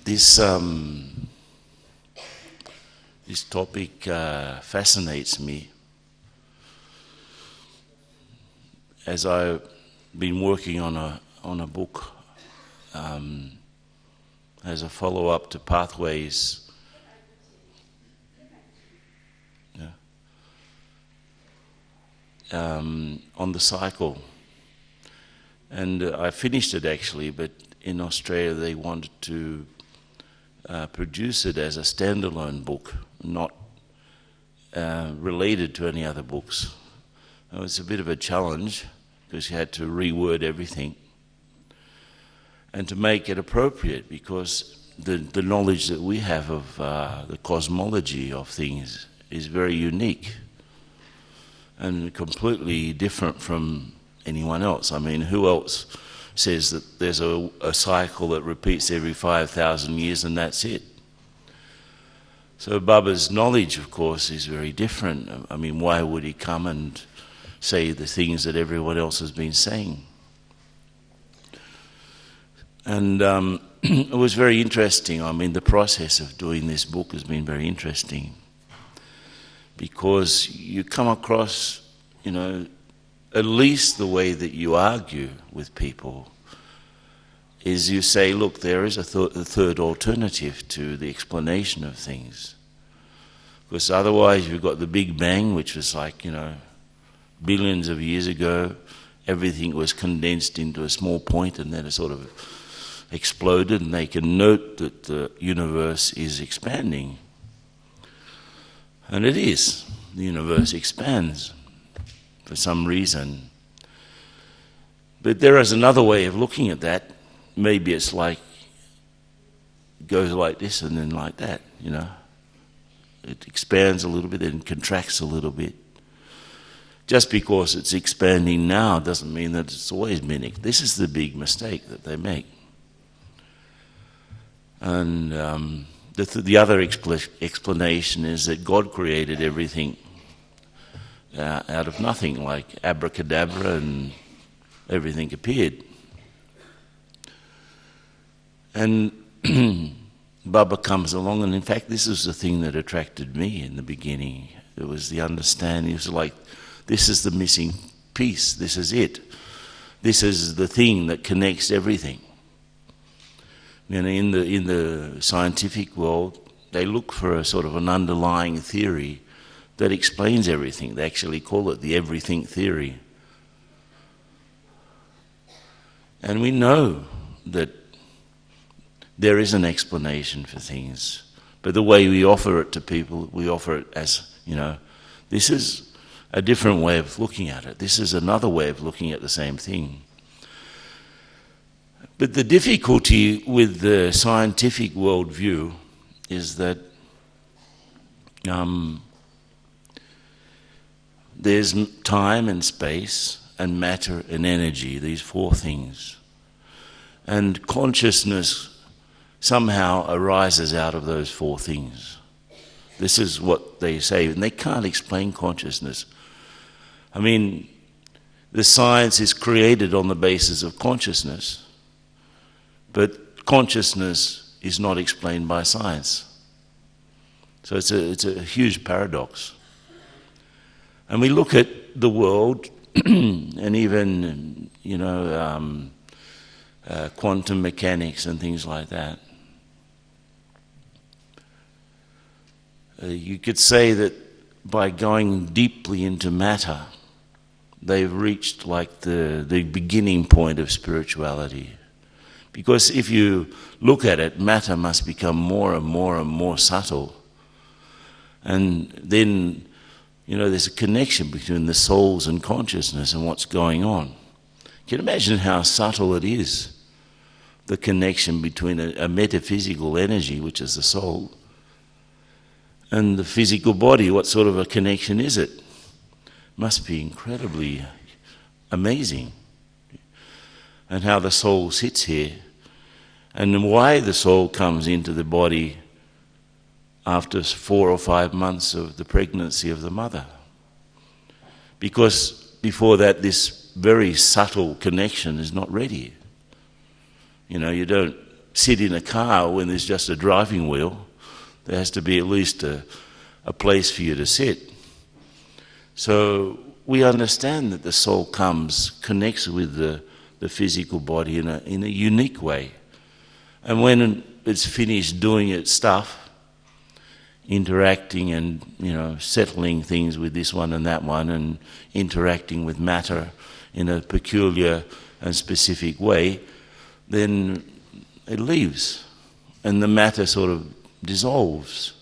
This topic fascinates me. As I've been working on a book as a follow-up to Pathways, on the cycle, and I finished it actually, but in Australia they wanted to produce it as a standalone book, not related to any other books. It was a bit of a challenge because you had to reword everything and to make it appropriate, because the knowledge that we have of the cosmology of things is very unique and completely different from anyone else. I mean, who else says that there's a cycle that repeats every 5,000 years and that's it? So Baba's knowledge, of course, is very different. I mean, why would he come and say the things that everyone else has been saying? And it was very interesting. I mean, the process of doing this book has been very interesting, because you come across, at least the way that you argue with people is you say, look, there is a third alternative to the explanation of things. Because otherwise you've got the Big Bang, which was like, billions of years ago, everything was condensed into a small point and then it sort of exploded, and they can note that the universe is expanding. And it is. The universe expands for some reason. But there is another way of looking at that. Maybe it's like, it goes like this and then like that, It expands a little bit and contracts a little bit. Just because it's expanding now doesn't mean that it's always been. This is the big mistake that they make. And the other explanation is that God created everything out of nothing, like abracadabra, and everything appeared. And Baba comes along, and in fact this is the thing that attracted me in the beginning. It was the understanding. It was like, this is the missing piece, this is it. This is the thing that connects everything. In the scientific world, they look for a sort of an underlying theory that explains everything. They actually call it the everything theory. And we know that there is an explanation for things, but the way we offer it to people, we offer it as, this is a different way of looking at it. This is another way of looking at the same thing. But the difficulty with the scientific worldview is that there's time and space and matter and energy, these four things. And consciousness somehow arises out of those four things. This is what they say, and they can't explain consciousness. I mean, the science is created on the basis of consciousness, but consciousness is not explained by science. So it's a huge paradox. And we look at the world and even, quantum mechanics and things like that. You could say that by going deeply into matter, they've reached like the beginning point of spirituality. Because if you look at it, matter must become more and more and more subtle. And then, there's a connection between the souls and consciousness and what's going on. Can you imagine how subtle it is? The connection between a metaphysical energy, which is the soul, and the physical body. What sort of a connection is it? Must be incredibly amazing. And how the soul sits here, and why the soul comes into the body after 4 or 5 months of the pregnancy of the mother. Because before that, this very subtle connection is not ready. You don't sit in a car when there's just a driving wheel. There has to be at least a place for you to sit. So we understand that the soul connects with the physical body in a unique way. And when it's finished doing its stuff, interacting and, settling things with this one and that one, and interacting with matter in a peculiar and specific way, then it leaves and the matter sort of dissolves.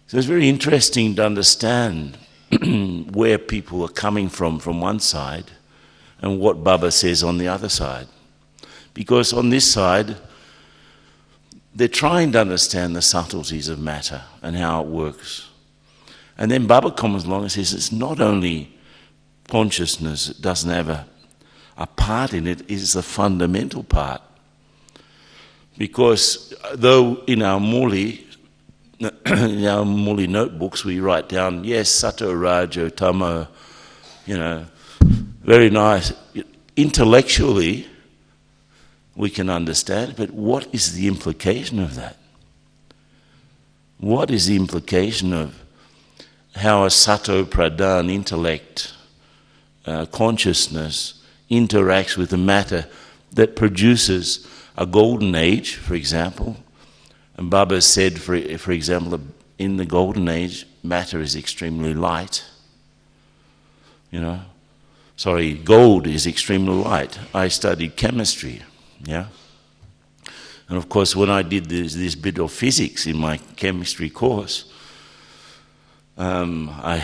So it's very interesting to understand where people are coming from one side and what Baba says on the other side. Because on this side, they're trying to understand the subtleties of matter and how it works. And then Baba comes along and says it's not only consciousness that doesn't have a part in it, it's the fundamental part. Because though in our Muli notebooks we write down, yes, Sato, Rajo, Tamo, very nice. Intellectually, we can understand, but what is the implication of that? What is the implication of how a Sato Pradhan intellect, consciousness, interacts with the matter that produces a golden age, for example? And Baba said, for example, in the golden age, matter is extremely light. Gold is extremely light. I studied chemistry, yeah? And of course, when I did this bit of physics in my chemistry course, I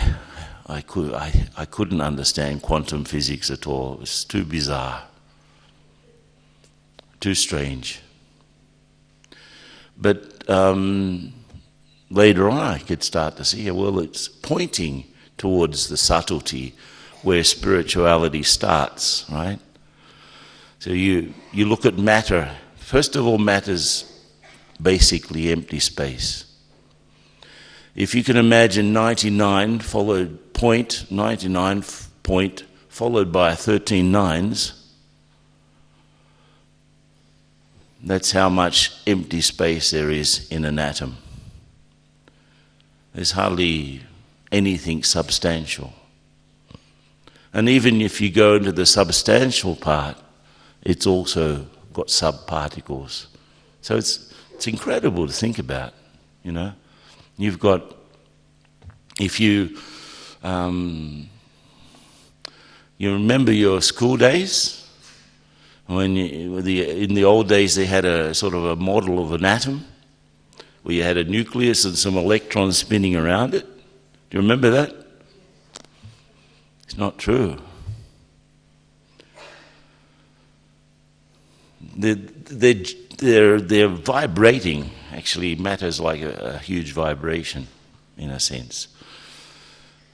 couldn't understand quantum physics at all. It was too bizarre, too strange. But later on I could start to see, well, it's pointing towards the subtlety where spirituality starts, right? So you look at matter. First of all, matter's basically empty space. If you can imagine 99 followed by 13 nines, that's how much empty space there is in an atom. There's hardly anything substantial. And even if you go into the substantial part, it's also got subparticles. So it's incredible to think about, You've got, if you remember your school days, when in the old days they had a sort of a model of an atom, where you had a nucleus and some electrons spinning around it. Do you remember that? It's not true. They're vibrating. Actually, matter's like a huge vibration, in a sense,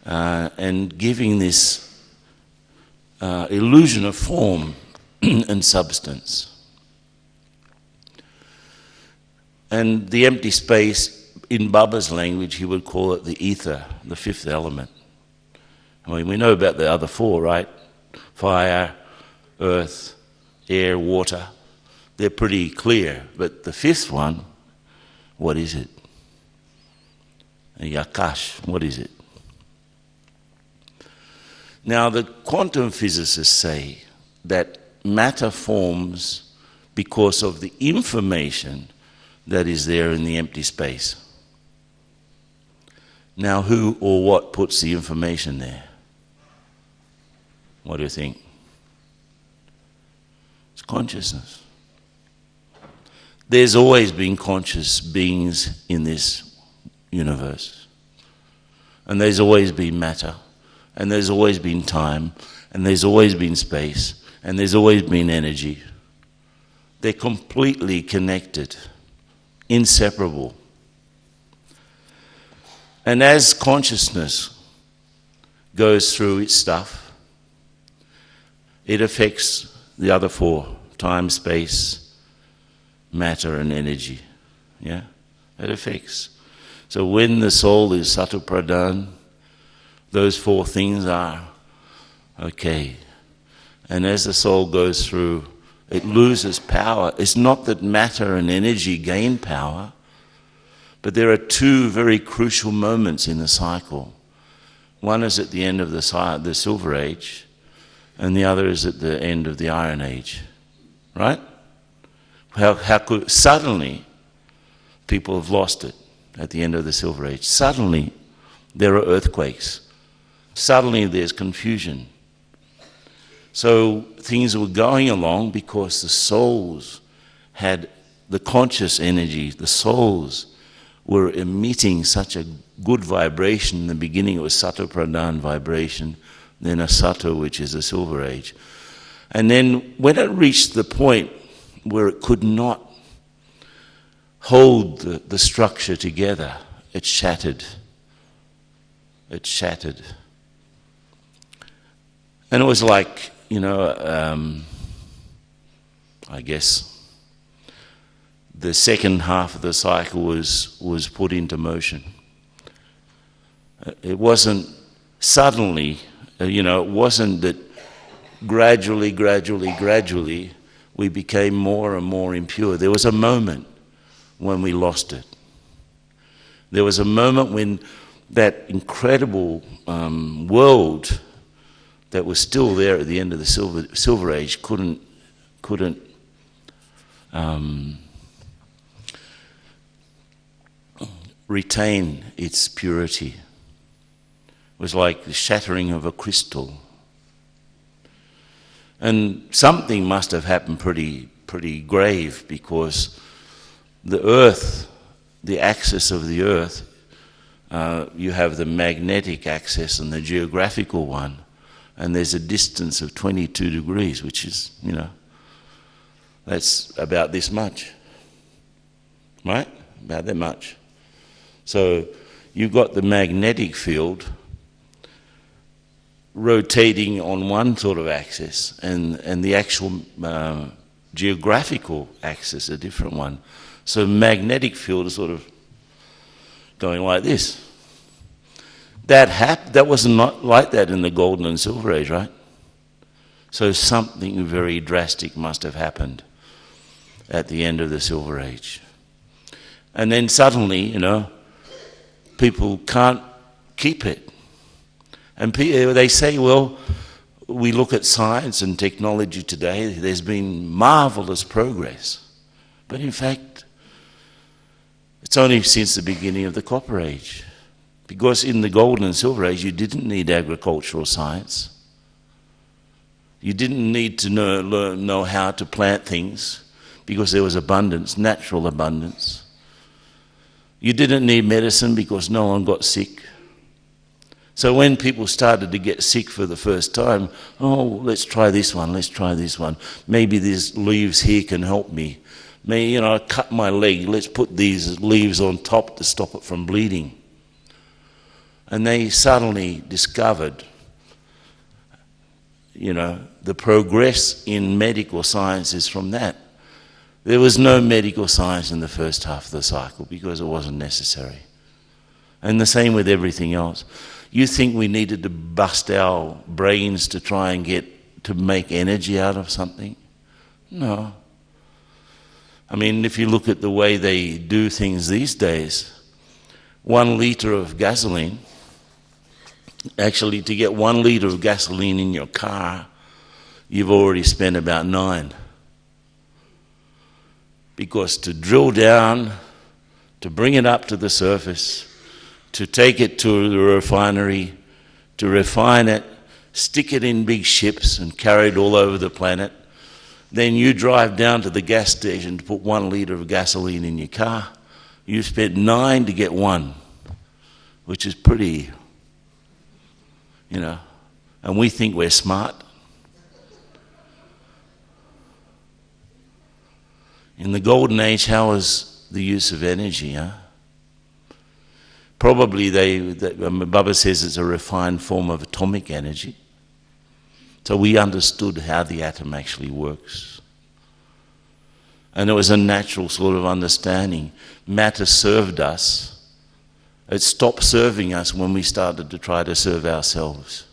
and giving this illusion of form and substance. And the empty space, in Baba's language, he would call it the ether, the fifth element. I mean, we know about the other four, right? Fire, earth, air, water. They're pretty clear. But the fifth one, what is it? Yakash, what is it? Now, the quantum physicists say that matter forms because of the information that is there in the empty space. Now, who or what puts the information there? What do you think? It's consciousness. There's always been conscious beings in this universe. And there's always been matter. And there's always been time. And there's always been space. And there's always been energy. They're completely connected, inseparable. And as consciousness goes through its stuff, it affects the other four: time, space, matter, and energy. Yeah? It affects. So when the soul is Sato Pradhan, those four things are okay. And as the soul goes through it loses power. It's not that matter and energy gain power, but there are two very crucial moments in the cycle. One is at the end of the Silver Age, and the other is at the end of the Iron Age. Right? How could suddenly people have lost it at the end of the Silver Age? Suddenly there are earthquakes. Suddenly there's confusion. So things were going along because the souls had the conscious energy, the souls were emitting such a good vibration. In the beginning it was Sato Pradhan vibration, then a Sato, which is the Silver Age. And then when it reached the point where it could not hold the structure together, it shattered. It shattered. And it was like, I guess the second half of the cycle was put into motion. It wasn't suddenly, it wasn't that gradually we became more and more impure. There was a moment when we lost it. There was a moment when that incredible world that was still there at the end of the Silver Age couldn't retain its purity. It was like the shattering of a crystal. And something must have happened pretty grave, because the earth, the axis of the earth, you have the magnetic axis and the geographical one, and there's a distance of 22 degrees, which is, that's about this much, right? About that much. So you've got the magnetic field rotating on one sort of axis, and the actual geographical axis a different one. So magnetic field is sort of going like this. That wasn't not like that in the Golden and Silver Age, right? So something very drastic must have happened at the end of the Silver Age. And then suddenly, people can't keep it. And they say, well, we look at science and technology today, there's been marvelous progress. But in fact, it's only since the beginning of the Copper Age. Because in the Golden and Silver Age, you didn't need agricultural science. You didn't need to know how to plant things, because there was abundance, natural abundance. You didn't need medicine because no one got sick. So when people started to get sick for the first time, let's try this one, let's try this one. Maybe these leaves here can help me. Maybe, I cut my leg, let's put these leaves on top to stop it from bleeding. And they suddenly discovered, the progress in medical science is from that. There was no medical science in the first half of the cycle because it wasn't necessary. And the same with everything else. You think we needed to bust our brains to try and to make energy out of something? No. I mean, if you look at the way they do things these days, 1 litre of gasoline, actually to get 1 litre of gasoline in your car, you've already spent about 9. Because to drill down, to bring it up to the surface, to take it to the refinery, to refine it, stick it in big ships and carry it all over the planet, then you drive down to the gas station to put 1 litre of gasoline in your car. You spent 9 to get 1, which is pretty, and we think we're smart. In the Golden Age, how was the use of energy? Probably Baba says it's a refined form of atomic energy. So we understood how the atom actually works. And it was a natural sort of understanding. Matter served us. It stopped serving us when we started to try to serve ourselves,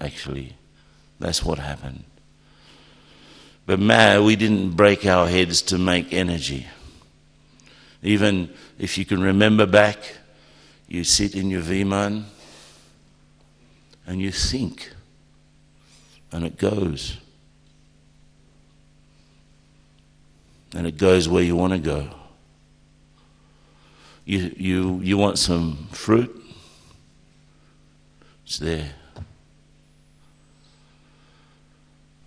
actually. That's what happened. But we didn't break our heads to make energy. Even if you can remember back, you sit in your Viman and you think, and it goes. And it goes where you want to go. You want some fruit? It's there.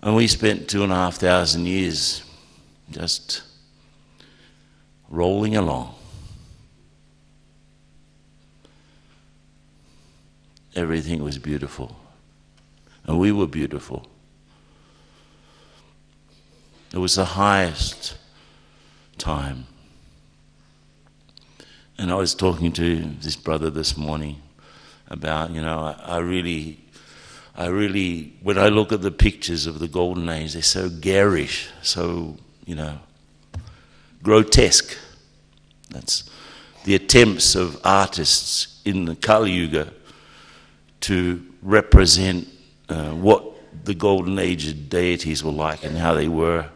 And we spent 2,500 years just rolling along. Everything was beautiful. And we were beautiful. It was the highest time. And I was talking to this brother this morning about, I really, when I look at the pictures of the Golden Age, they're so garish, so, grotesque. That's the attempts of artists in the Kali Yuga to represent what the Golden Age deities were like and how they were.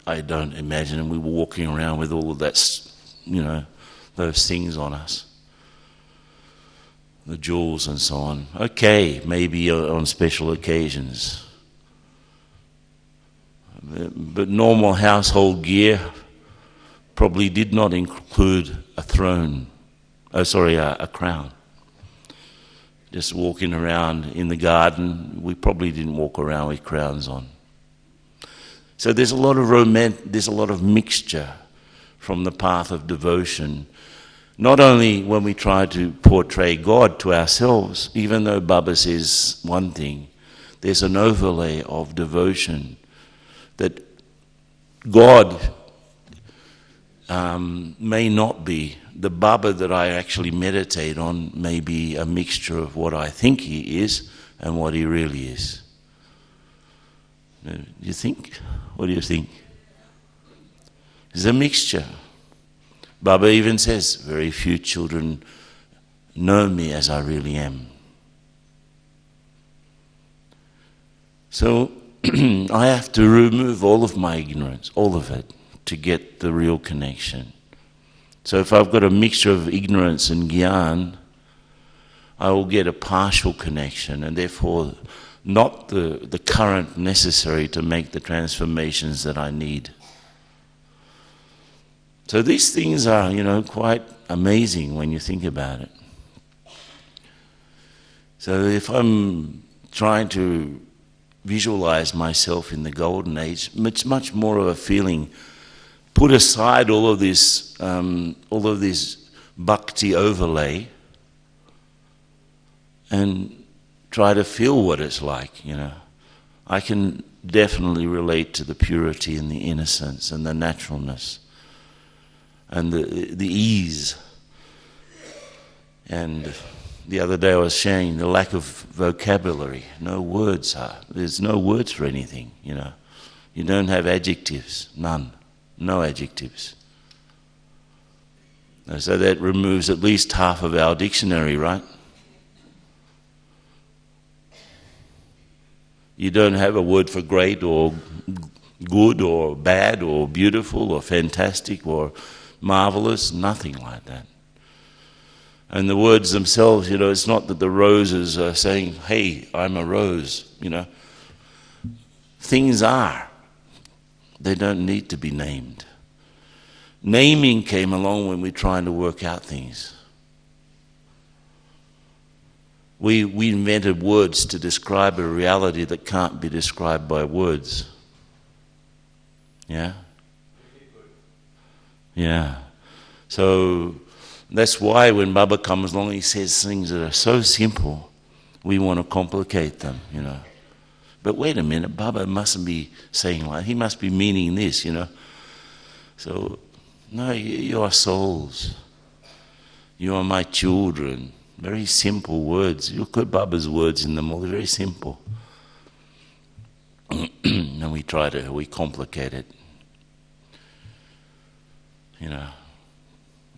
I don't imagine we were walking around with all of that, those things on us. The jewels and so on. Okay, maybe on special occasions. But normal household gear probably did not include a throne. A crown. Just walking around in the garden, we probably didn't walk around with crowns on. So there's a lot of mixture from the path of devotion. Not only when we try to portray God to ourselves, even though Baba says one thing, there's an overlay of devotion that God may not be. The Baba that I actually meditate on may be a mixture of what I think he is and what he really is. You think? What do you think? It's a mixture. Baba even says, very few children know me as I really am. So I have to remove all of my ignorance, all of it, to get the real connection. So if I've got a mixture of ignorance and gyan, I will get a partial connection and therefore not the current necessary to make the transformations that I need. So these things are, quite amazing when you think about it. So if I'm trying to visualize myself in the Golden Age, it's much more of a feeling. Put aside all of this bhakti overlay, and try to feel what it's like. I can definitely relate to the purity and the innocence and the naturalness and the ease. And the other day I was sharing the lack of vocabulary. There's no words for anything, You don't have adjectives, none. No adjectives. So that removes at least half of our dictionary, right? You don't have a word for great or good or bad or beautiful or fantastic or marvelous, nothing like that. And the words themselves, it's not that the roses are saying, hey, I'm a rose, Things are. They don't need to be named. Naming came along when we're trying to work out things. We invented words to describe a reality that can't be described by words. Yeah? Yeah. So that's why when Baba comes along, he says things that are so simple, we want to complicate them, But wait a minute, Baba mustn't be saying he must be meaning this, So, no, you are souls. You are my children. Very simple words. You look at Baba's words in them all, they're very simple. And we complicate it.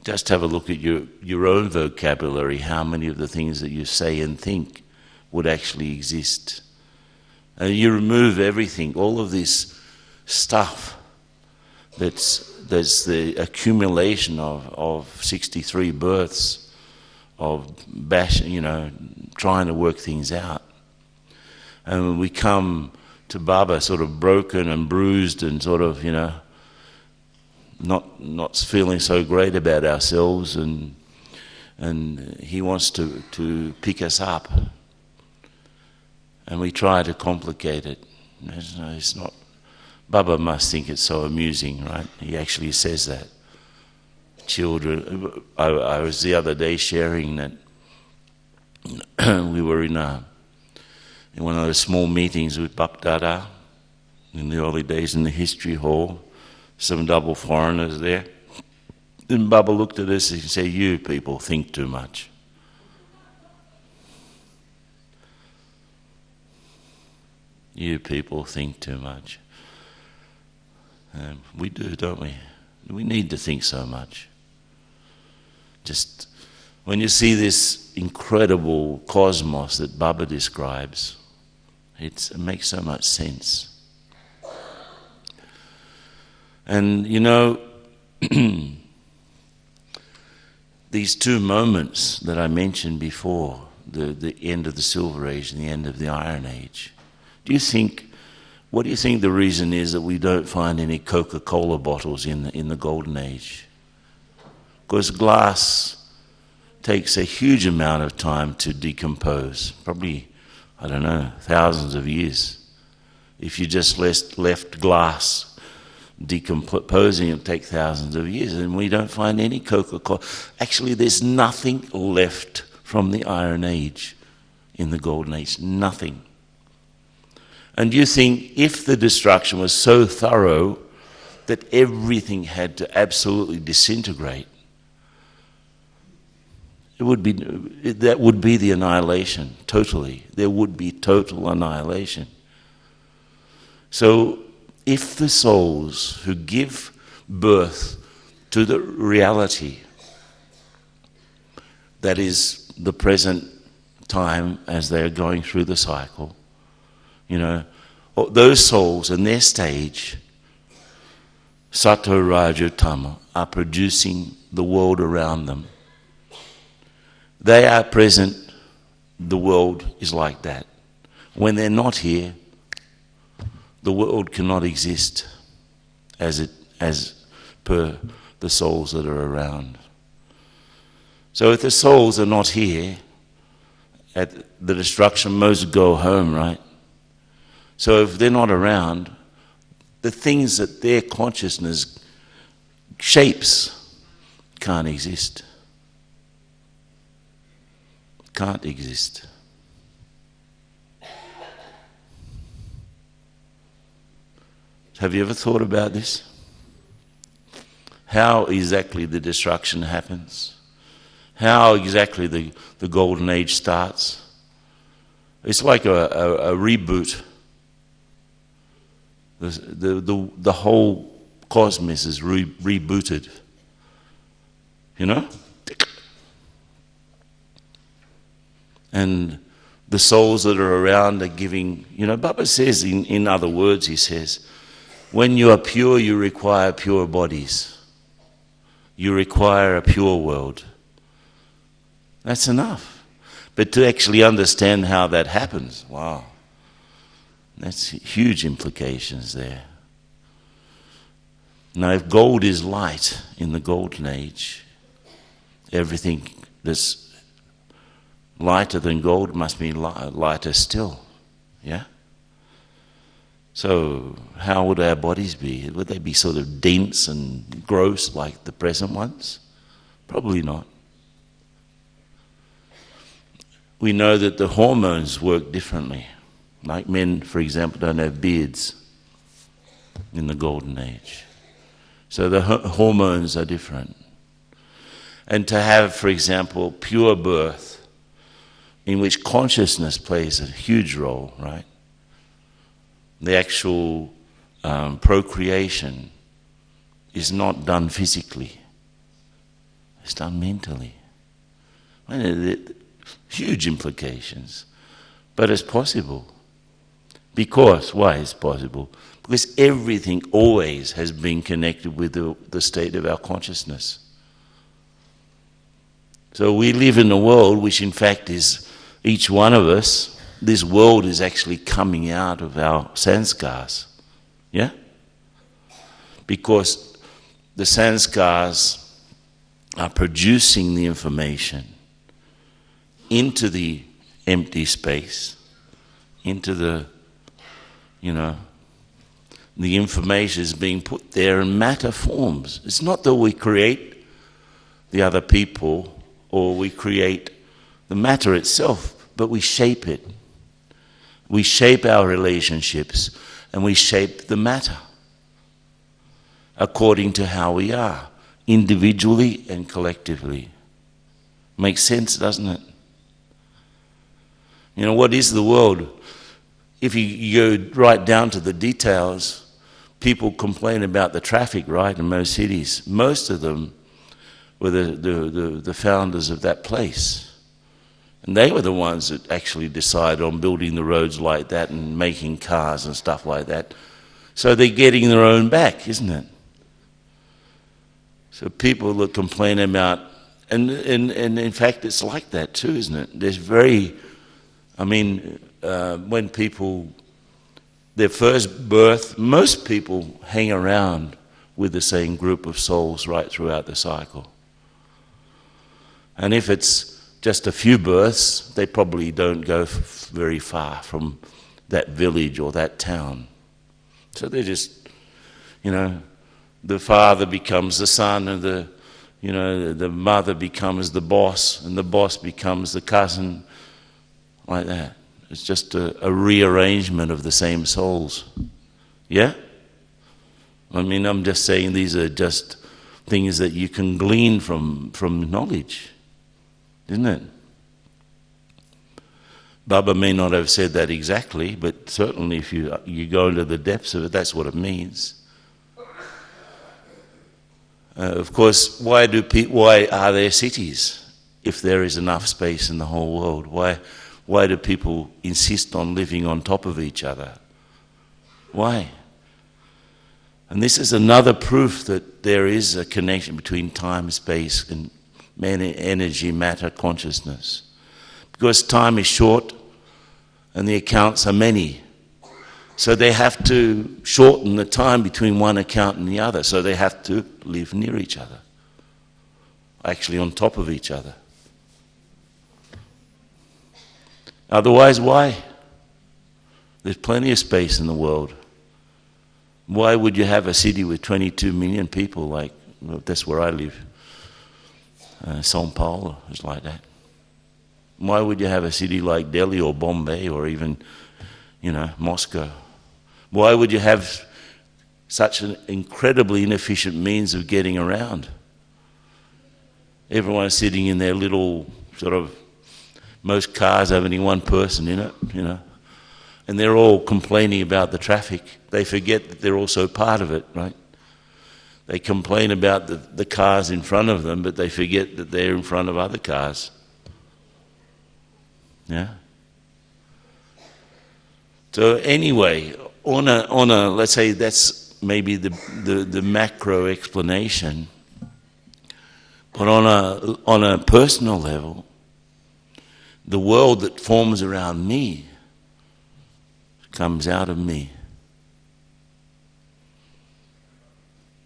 Just have a look at your own vocabulary, how many of the things that you say and think would actually exist. And you remove everything, all of this stuff that's the accumulation of 63 births of trying to work things out. And when we come to Baba sort of broken and bruised and sort of, not feeling so great about ourselves, and he wants to pick us up. And we try to complicate it. It's not. Baba must think it's so amusing, right? He actually says that. Children, I was the other day sharing that we were in one of those small meetings with Bap Dada in the early days in the history hall. Some double foreigners there. And Baba looked at us and said, "You people think too much." You people think too much. We do, don't we? We need to think so much. Just when you see this incredible cosmos that Baba describes, it makes so much sense. And these two moments that I mentioned before, the end of the Silver Age and the end of the Iron Age, what do you think the reason is that we don't find any Coca-Cola bottles in the Golden Age? Because glass takes a huge amount of time to decompose, probably, thousands of years. If you just left glass decomposing, it would take thousands of years, and we don't find any Coca-Cola. Actually, there's nothing left from the Iron Age in the Golden Age, nothing. And you think if the destruction was so thorough that everything had to absolutely disintegrate, that would be the annihilation, totally. There would be total annihilation. So if the souls who give birth to the reality that is the present time as they're going through the cycle, those souls in their stage, Sattva, Raja, Tama, are producing the world around them. They are present, the world is like that. When they're not here, the world cannot exist as per the souls that are around. So if the souls are not here, at the destruction, most go home, right? So if they're not around, the things that their consciousness shapes can't exist. Can't exist. Have you ever thought about this? How exactly the destruction happens? How exactly the Golden Age starts? It's like a reboot. The whole cosmos is rebooted. And the souls that are around are giving, Baba says, in other words, he says, when you are pure, you require pure bodies. You require a pure world. That's enough. But to actually understand how that happens, wow, that's huge implications there. Now, if gold is light in the Golden Age, everything that's lighter than gold must be lighter still, yeah? So how would our bodies be? Would they be sort of dense and gross like the present ones? Probably not. We know that the hormones work differently. Like men, for example, don't have beards in the Golden Age. So the hormones are different. And to have, for example, pure birth, in which consciousness plays a huge role, right? The actual procreation is not done physically. It's done mentally. Huge implications. But it's possible. Because, why is it possible? Because everything always has been connected with the state of our consciousness. So we live in a world which in fact is, each one of us, this world is actually coming out of our sanskars. Yeah? Because the sanskars are producing the information into the empty space, into the, the information is being put there in matter forms. It's not that we create the other people or we create the matter itself, but we shape it. We shape our relationships and we shape the matter according to how we are, individually and collectively. Makes sense, doesn't it? What is the world? If you go right down to the details, people complain about the traffic, right, in most cities. Most of them were the founders of that place. And they were the ones that actually decided on building the roads like that and making cars and stuff like that. So they're getting their own back, isn't it? So people that complain about, and in fact it's like that too, isn't it? There's when people, their first birth, most people hang around with the same group of souls right throughout the cycle. And if it's just a few births, they probably don't go very far from that village or that town. So they're just, the father becomes the son, and the mother becomes the boss, and the boss becomes the cousin, like that. It's just a rearrangement of the same souls. Yeah? I'm just saying these are just things that you can glean from knowledge, isn't it? Baba may not have said that exactly, but certainly if you go into the depths of it, that's what it means. Of course, why are there cities if there is enough space in the whole world? Why do people insist on living on top of each other? Why? And this is another proof that there is a connection between time, space, and energy, matter, consciousness. Because time is short and the accounts are many. So they have to shorten the time between one account and the other. So they have to live near each other, actually on top of each other. Otherwise, why? There's plenty of space in the world. Why would you have a city with 22 million people that's where I live. São Paulo is like that. Why would you have a city like Delhi or Bombay or even, Moscow? Why would you have such an incredibly inefficient means of getting around? Everyone's sitting in their little most cars have only one person in it, and they're all complaining about the traffic. They forget that they're also part of it, right? They complain about the cars in front of them, but they forget that they're in front of other cars. Yeah? So anyway, on a let's say that's maybe the macro explanation, but on a personal level, the world that forms around me comes out of me.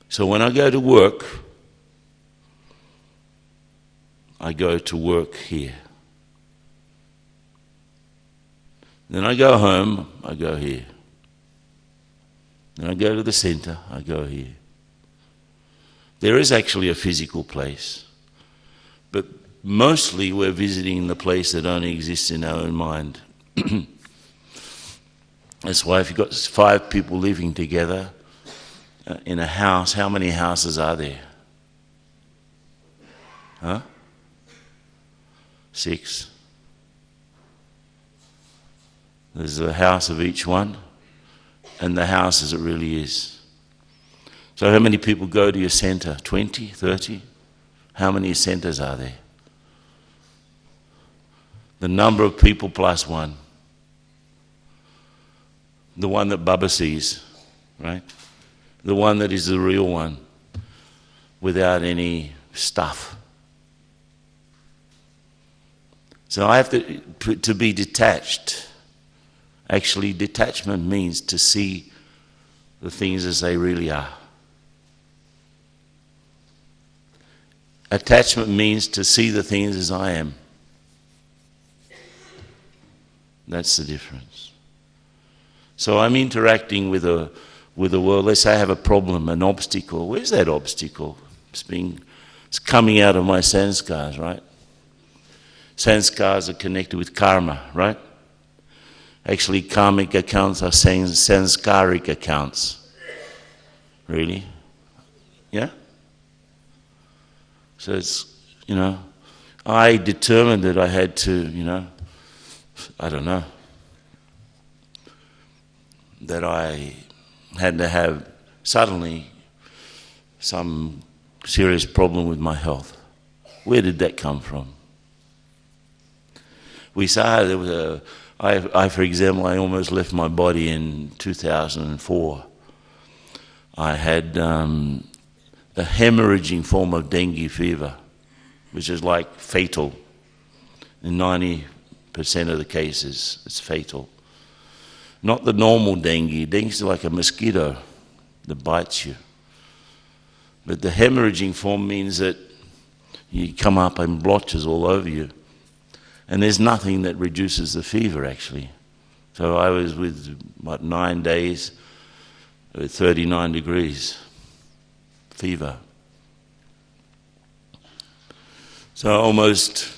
So when I go to work here. Then I go home, I go here. Then I go to the center, I go here. There is actually a physical place, but mostly we're visiting the place that only exists in our own mind. That's why if you've got 5 people living together in a house, how many houses are there? 6. There's a house of each one, and the house as it really is. So how many people go to your center? 20, 30? How many centers are there? The number of people plus 1. The one that Baba sees, right? The one that is the real one, without any stuff. So I have to be detached. Actually, detachment means to see the things as they really are. Attachment means to see the things as I am. That's the difference. So I'm interacting with the world. Let's say I have a problem, an obstacle. Where's that obstacle? It's coming out of my sanskars, right? Sanskars are connected with karma, right? Actually, karmic accounts are saying sanskaric accounts. Really? Yeah? So it's, I determined that I had to, I don't know, that I had to have suddenly some serious problem with my health. Where did that come from? We saw there was for example, I almost left my body in 2004. I had a hemorrhaging form of dengue fever, which is like fatal. In 90% of the cases, it's fatal. Not the normal dengue. Dengue is like a mosquito that bites you. But the hemorrhaging form means that you come up in blotches all over you. And there's nothing that reduces the fever, actually. So I was with, 9 days with 39 degrees fever. So I almost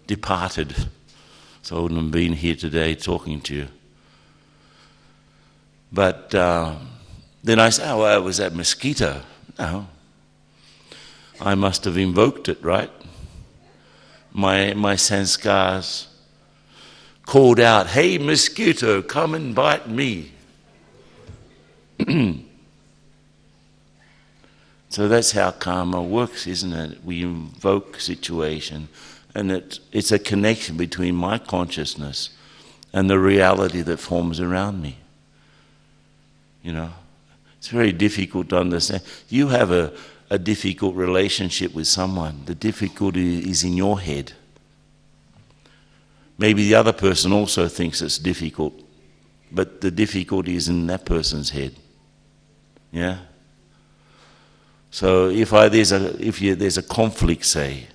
departed. So I wouldn't have been here today talking to you. But then I said, well, it was that mosquito. No. I must have invoked it, right? My sanskars called out, hey mosquito, come and bite me. So that's how karma works, isn't it? We invoke situation, and it's a connection between my consciousness and the reality that forms around me. It's very difficult to understand. You have a difficult relationship with someone. The difficulty is in your head. Maybe the other person also thinks it's difficult, but the difficulty is in that person's head. Yeah? So if there's a conflict, say,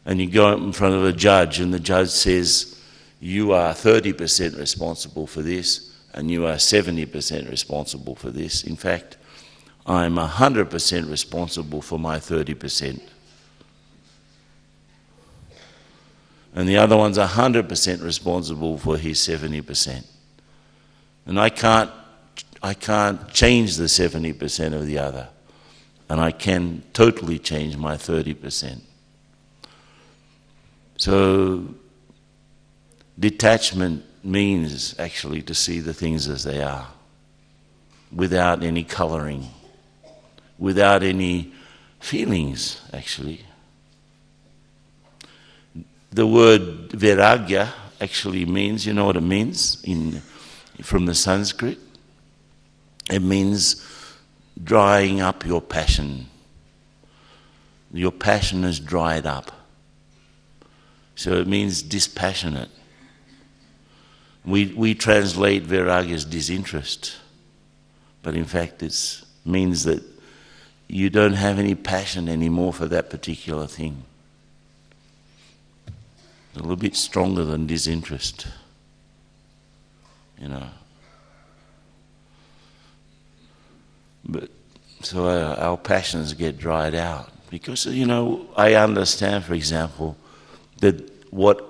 and you go in front of a judge and the judge says, you are 30% responsible for this and you are 70% responsible for this. In fact, I'm 100% responsible for my 30%. And the other one's 100% responsible for his 70%. And I can't change the 70% of the other. And I can totally change my 30%. So detachment means actually to see the things as they are, without any colouring, without any feelings, actually. The word vairagya actually means, you know what it means from the Sanskrit? It means drying up your passion. Your passion is dried up. So it means dispassionate. We translate vairagya as disinterest, but in fact it means that you don't have any passion anymore for that particular thing. A little bit stronger than disinterest, But so our passions get dried out because I understand, for example, that what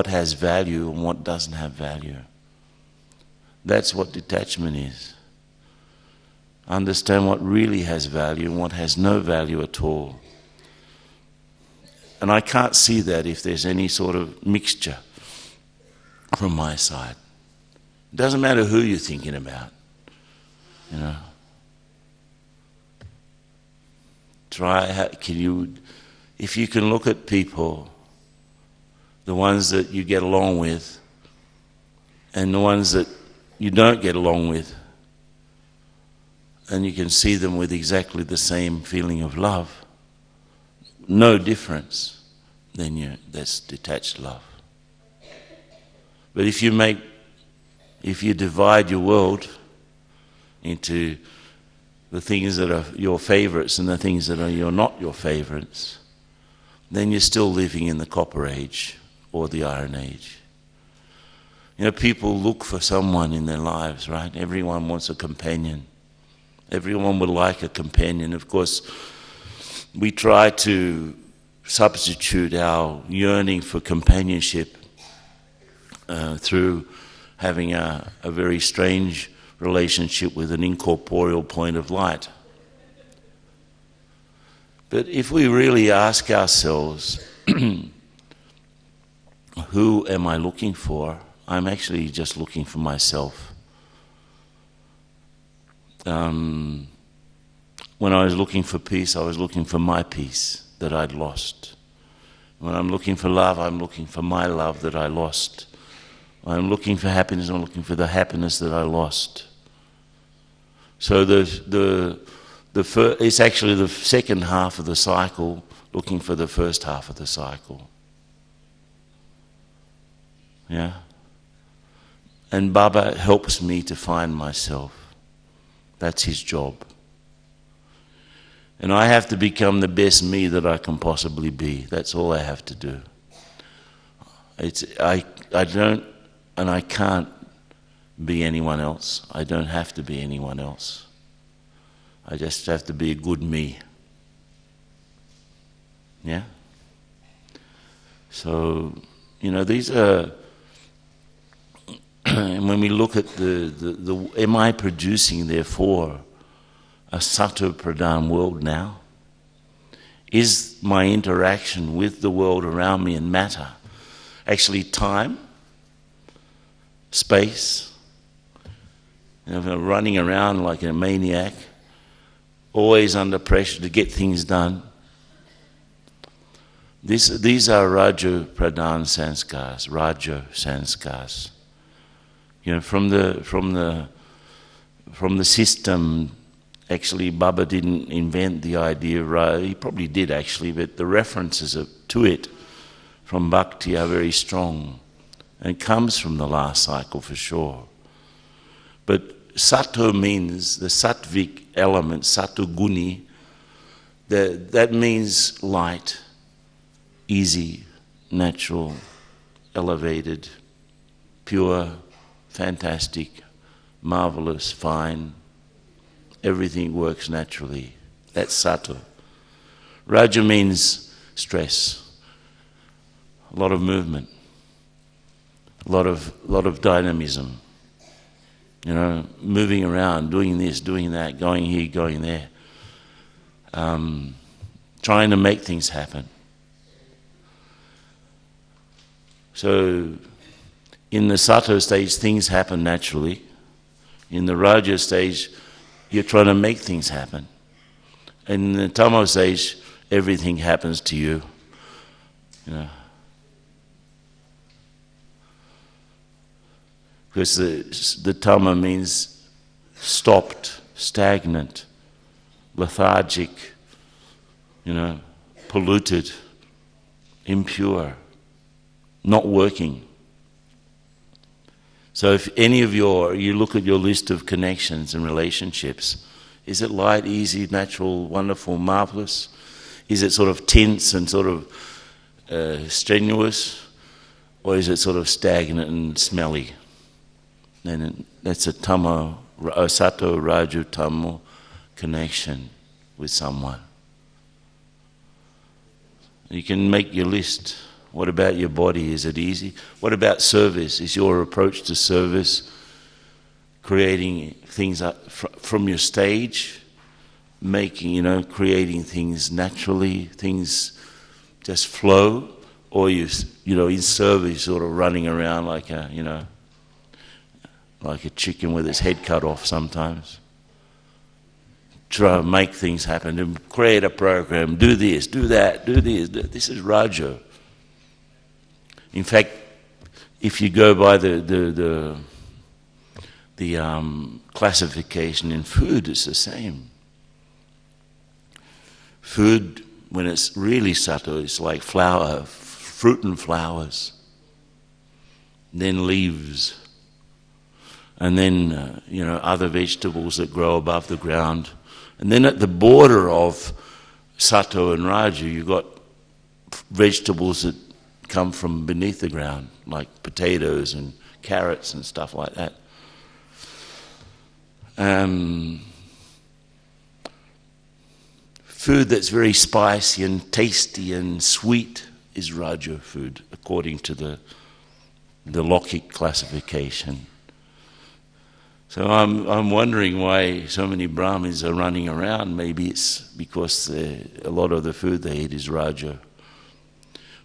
has value and what doesn't have value. That's what detachment is. Understand what really has value and what has no value at all. And I can't see that if there's any sort of mixture from my side. It doesn't matter who you're thinking about, if you can look at people, the ones that you get along with, and the ones that you don't get along with, and you can see them with exactly the same feeling of love, no difference, then that's detached love. But if you divide your world into the things that are your favorites and the things that are not your favorites, then you're still living in the Copper Age or the Iron Age. You know, people look for someone in their lives, right? Everyone wants a companion. Everyone would like a companion. Of course, we try to substitute our yearning for companionship through having a very strange relationship with an incorporeal point of light. But if we really ask ourselves, who am I looking for? I'm actually just looking for myself. When I was looking for peace, I was looking for my peace that I'd lost. When I'm looking for love, I'm looking for my love that I lost. When I'm looking for happiness, I'm looking for the happiness that I lost. So it's actually the second half of the cycle looking for the first half of the cycle. Yeah? And Baba helps me to find myself. That's his job. And I have to become the best me that I can possibly be. That's all I have to do. I don't and I can't be anyone else. I don't have to be anyone else. I just have to be a good me. Yeah? So, you know, these are... And when we look at the am I producing, therefore, a Sato Pradhan world now? Is my interaction with the world around me and matter actually time, space, you know, running around like a maniac, always under pressure to get things done? These are Raja Pradhan sanskars, Raja sanskars. You know, from the system. Actually, Baba didn't invent the idea. He probably did actually, but the references to it from Bhakti are very strong, and it comes from the last cycle for sure. But Sato means the sattvic element, Sato Guni. That means light, easy, natural, elevated, pure, fantastic, marvelous, fine. Everything works naturally. That's Sato. Raja means stress, a lot of movement, a lot of dynamism. You know, moving around, doing this, doing that, going here, going there, trying to make things happen. So, in the Sato stage, things happen naturally. In the Raja stage, you're trying to make things happen. In the Tamo stage, everything happens to you. You know. Because the Tama means stopped, stagnant, lethargic, you know, polluted, impure, not working. So if any of you look at your list of connections and relationships, is it light, easy, natural, wonderful, marvelous? Is it sort of tense and sort of strenuous? Or is it sort of stagnant and smelly? Then that's a Sato Raju Tamo connection with someone. You can make your list. What about your body? Is it easy? What about service? Is your approach to service creating things up from your stage, creating things naturally, things just flow, or in service sort of running around like a chicken with its head cut off sometimes. Try to make things happen, and create a program, do this, do that, do this. This is Raja. In fact, if you go by the classification in food, it's the same. Food, when it's really sato, it's like fruit and flowers, then leaves, and then other vegetables that grow above the ground, and then at the border of sato and raju, you've got vegetables that come from beneath the ground, like potatoes and carrots and stuff like that. Food that's very spicy and tasty and sweet is Raja food, according to the Lokik classification. So I'm wondering why so many Brahmins are running around. Maybe it's because a lot of the food they eat is Raja,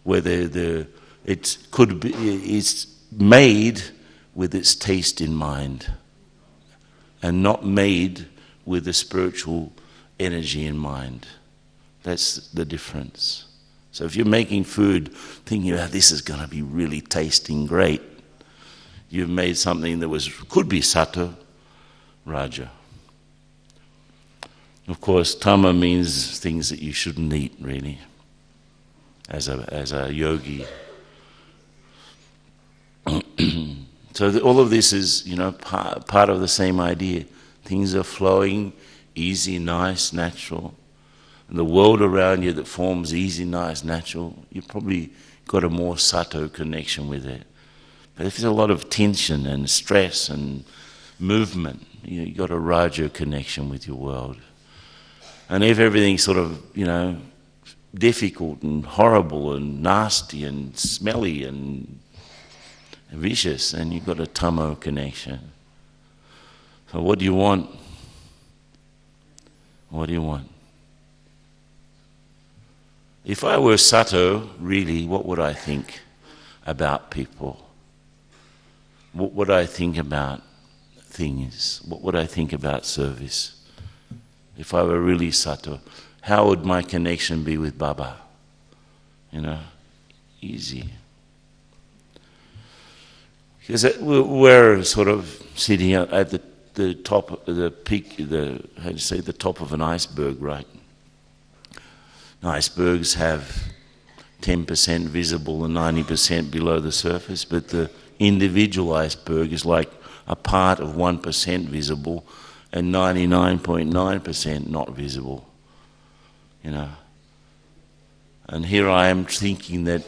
where it's made with its taste in mind, and not made with the spiritual energy in mind. That's the difference. So if you're making food thinking about this is going to be really tasting great, you've made something that could be sato, raja. Of course, tama means things that you shouldn't eat, really, as a yogi. So all of this is, part of the same idea. Things are flowing, easy, nice, natural. And the world around you that forms easy, nice, natural, you've probably got a more sato connection with it. But if there's a lot of tension and stress and movement, you've got a raja connection with your world. And if everything's sort of, difficult and horrible and nasty and smelly and vicious, and you've got a tamo connection. So what do you want? What do you want? If I were sato, really, what would I think about people? What would I think about things? What would I think about service? If I were really sato, how would my connection be with Baba? Easy. Because we're sort of sitting at the top, the peak, the top of an iceberg, right? Icebergs have 10% visible and 90% below the surface, but the individual iceberg is like a part of 1% visible and 99.9% not visible, And here I am thinking that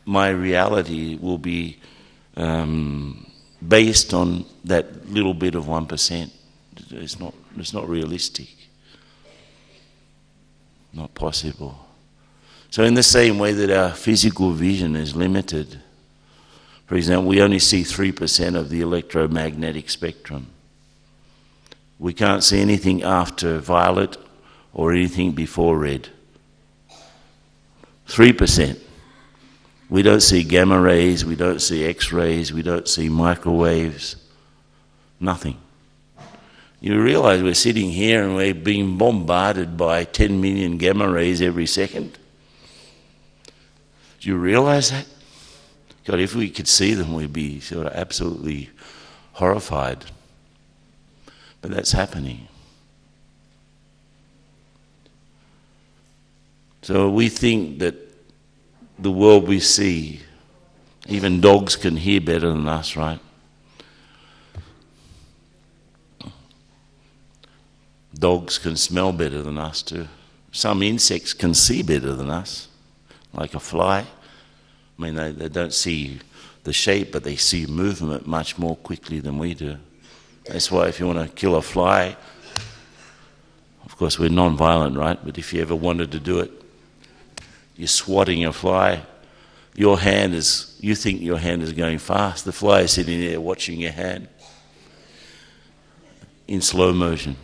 my reality will be based on that little bit of 1%. It's not realistic. Not possible. So in the same way that our physical vision is limited, for example, we only see 3% of the electromagnetic spectrum. We can't see anything after violet or anything before red. 3%. We don't see gamma rays, we don't see X-rays, we don't see microwaves, nothing. You realize we're sitting here and we're being bombarded by 10 million gamma rays every second? Do you realize that? God, if we could see them, we'd be sort of absolutely horrified. But that's happening. So we think that the world we see, even dogs can hear better than us, right? Dogs can smell better than us too. Some insects can see better than us, like a fly. I mean, they don't see the shape, but they see movement much more quickly than we do. That's why if you want to kill a fly, of course we're non-violent, right? But if you ever wanted to do it, you're swatting a fly, you think your hand is going fast. The fly is sitting there watching your hand in slow motion.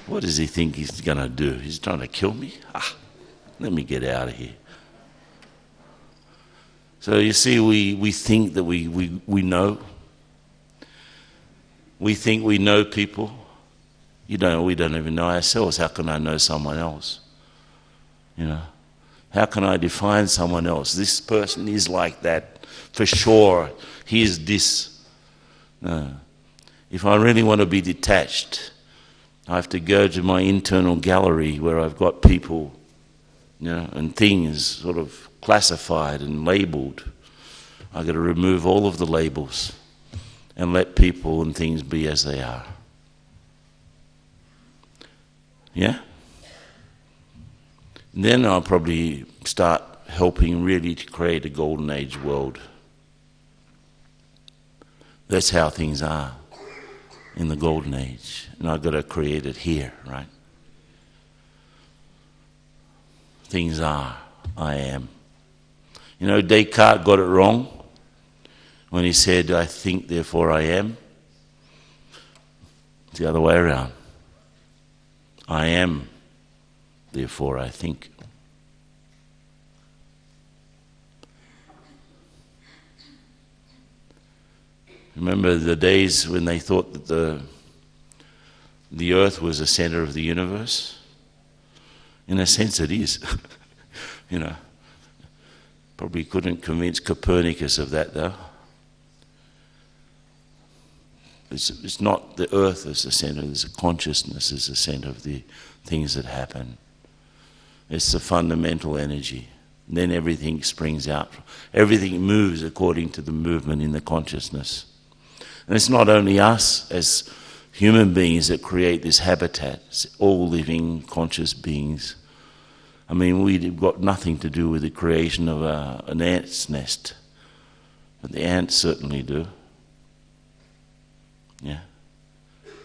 What does he think he's going to do? He's trying to kill me? Let me get out of here. So you see, we think that we know. We think we know people. We don't even know ourselves. How can I know someone else? How can I define someone else? This person is like that, for sure. He is this. No. If I really want to be detached, I have to go to my internal gallery where I've got people, and things sort of classified and labelled. I've got to remove all of the labels and let people and things be as they are. Yeah? And then I'll probably start helping really to create a golden age world. That's how things are in the golden age. And I've got to create it here, right? Things are, I am. Descartes got it wrong when he said, I think, therefore I am. It's the other way around. I am, therefore I think. Remember the days when they thought that the earth was the center of the universe? In a sense it is. Probably couldn't convince Copernicus of that though. It's not the earth as the center, it's the consciousness as the center of the things that happen. It's the fundamental energy. And then everything springs out. Everything moves according to the movement in the consciousness. And it's not only us as human beings that create this habitat, it's all living conscious beings. I mean, we've got nothing to do with the creation of an ant's nest, but the ants certainly do. Yeah.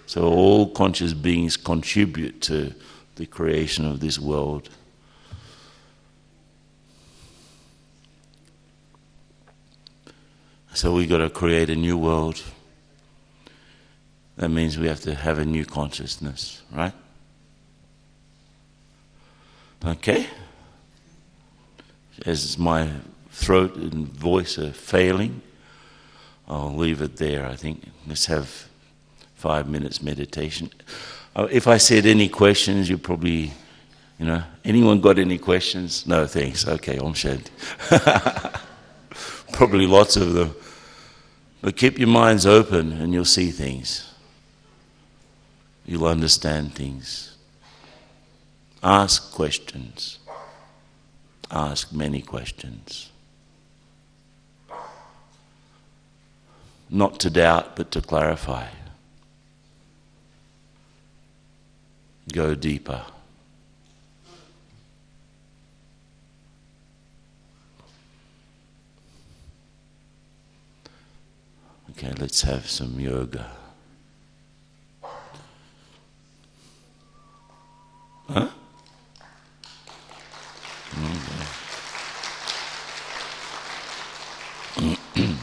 So all conscious beings contribute to the creation of this world. So we've got to create a new world. That means we have to have a new consciousness, right? Okay? As my throat and voice are failing, I'll leave it there, I think. Let's have 5 minutes meditation. If I said any questions, you probably, anyone got any questions? No, thanks. Okay, Om Shanti. Probably lots of them. But keep your minds open and you'll see things. You'll understand things. Ask questions. Ask many questions. Not to doubt, but to clarify. Go deeper. Okay, let's have some yoga. Huh? Okay.